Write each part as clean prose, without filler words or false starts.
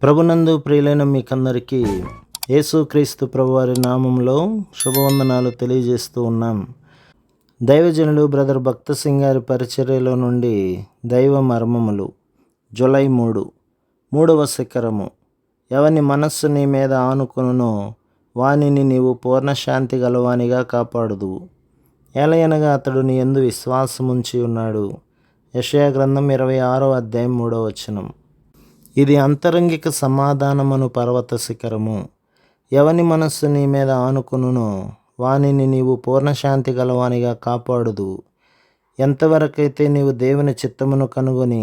ప్రభునందు ప్రియులైన మీకందరికీ యేసుక్రీస్తు ప్రభువారి నామంలో శుభవందనాలు తెలియజేస్తూ ఉన్నాం. దైవజనుడు బ్రదర్ భక్త సింగ్ గారి పరిచర్యలో నుండి దైవ మర్మములు జూలై 3వ శిఖరము. ఎవని మనస్సు నీ మీద ఆనుకొనునో వానిని నీవు పూర్ణశాంతి గలవానిగా కాపాడుదువు. ఏలయనగా అతడు నీ యందు విశ్వాసముంచి ఉన్నాడు. యెషయా గ్రంథం 26వ అధ్యాయం 3వ వచనం. ఇది అంతరంగిక సమాధానమను పర్వత శిఖరము. ఎవని మనస్సు నీ మీద ఆనుకొనునో వానిని నీవు పూర్ణశాంతి గలవానిగా కాపాడుదువు. ఎంతవరకైతే నీవు దేవుని చిత్తమును కనుగొని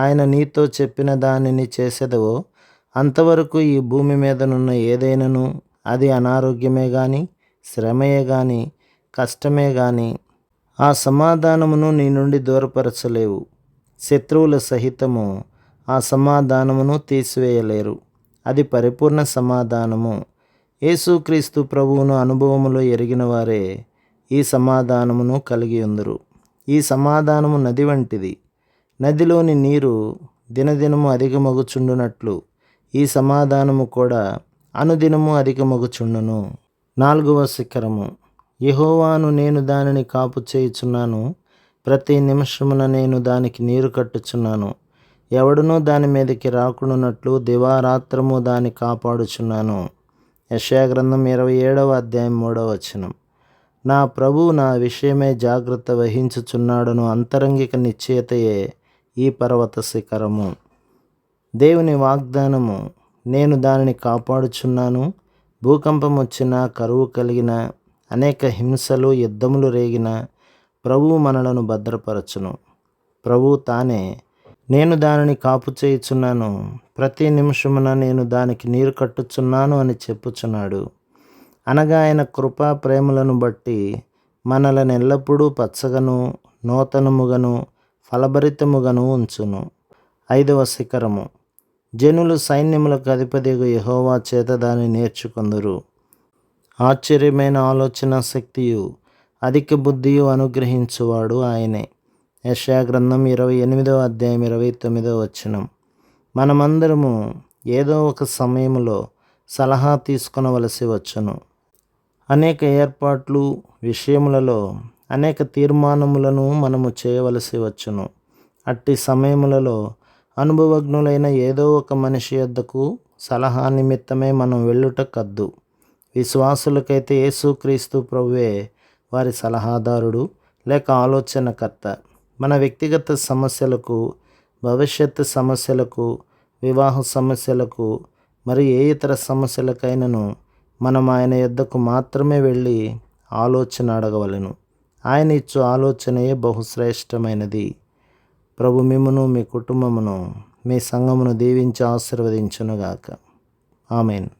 ఆయన నీతో చెప్పిన దానిని చేసేదవో అంతవరకు ఈ భూమి మీదనున్న ఏదైనను, అది అనారోగ్యమే గాని, శ్రమయే గాని, కష్టమే గాని, ఆ సమాధానమును నీ నుండి దూరపరచలేవు. శత్రువుల సహితము ఆ సమాధానమును తీసివేయలేరు. అది పరిపూర్ణ సమాధానము. యేసుక్రీస్తు ప్రభువును అనుభవములో ఎరిగిన వారే ఈ సమాధానమును కలిగి ఉందురు. ఈ సమాధానము నది వంటిది. నదిలోని నీరు దినదినము అధికమగుచుండునట్లు ఈ సమాధానము కూడా అనుదినము అధికమగుచుండును. 4వ శిఖరము. యెహోవాను నేను దానిని కాపు చేయుచున్నాను. ప్రతి నిమిషమున నేను దానికి నీరు కట్టుచున్నాను. ఎవడునూ దాని మీదకి రాకుండానట్లు దివారాత్రము దాన్ని కాపాడుచున్నాను. యెషయా గ్రంథం 27వ అధ్యాయం 3వ వచనం. నా ప్రభువు నా విషయమై జాగ్రత్త వహించుచున్నాడను అంతరంగిక నిశ్చయతయే ఈ పర్వత శిఖరము. దేవుని వాగ్దానము, నేను దానిని కాపాడుచున్నాను. భూకంపం వచ్చినా, కరువు కలిగిన, అనేక హింసలు, యుద్ధములు రేగిన ప్రభువు మనలను భద్రపరచును. ప్రభువు తానే నేను దానిని కాపు చేయుచున్నాను, ప్రతి నిమిషమున నేను దానికి నీరు కట్టుచున్నాను అని చెప్పుచున్నాడు. అనగా ఆయన కృపా ప్రేమలను బట్టి మనలను ఎల్లప్పుడూ పచ్చగను, నూతనముగను, ఫలభరితముగను ఉంచును. 5వ శిఖరము. జనులు సైన్యములకు అధిపతియగు యెహోవా చేత దాన్ని నేర్చుకొందురు. ఆశ్చర్యమైన ఆలోచన శక్తియు అధిక బుద్ధియు అనుగ్రహించువాడు ఆయనే. యెషయా గ్రంథం 28వ అధ్యాయం 29వ వచనం. మనమందరము ఏదో ఒక సమయంలో సలహా తీసుకొనవలసి వచ్చును. అనేక ఏర్పాట్లు, విషయములలో అనేక తీర్మానములను మనము చేయవలసి వచ్చును. అట్టి సమయములలో అనుభవజ్ఞులైన ఏదో ఒక మనిషి యొద్దకు సలహా నిమిత్తమే మనం వెళ్ళుట కద్దు. విశ్వాసులకైతే యేసుక్రీస్తు ప్రభువే వారి సలహాదారుడు లేక ఆలోచనకర్త. మన వ్యక్తిగత సమస్యలకు, భవిష్యత్తు సమస్యలకు, వివాహ సమస్యలకు, మరి ఏ ఇతర సమస్యలకైనను మనం ఆయన యొద్దకు మాత్రమే వెళ్ళి ఆలోచన అడగవలెను. ఆయన ఇచ్చు ఆలోచనయే బహుశ్రేష్టమైనది. ప్రభు మిమ్మును, మీ కుటుంబమును, మీ సంఘమును దీవించి ఆశీర్వదించునుగాక. ఆమేన్.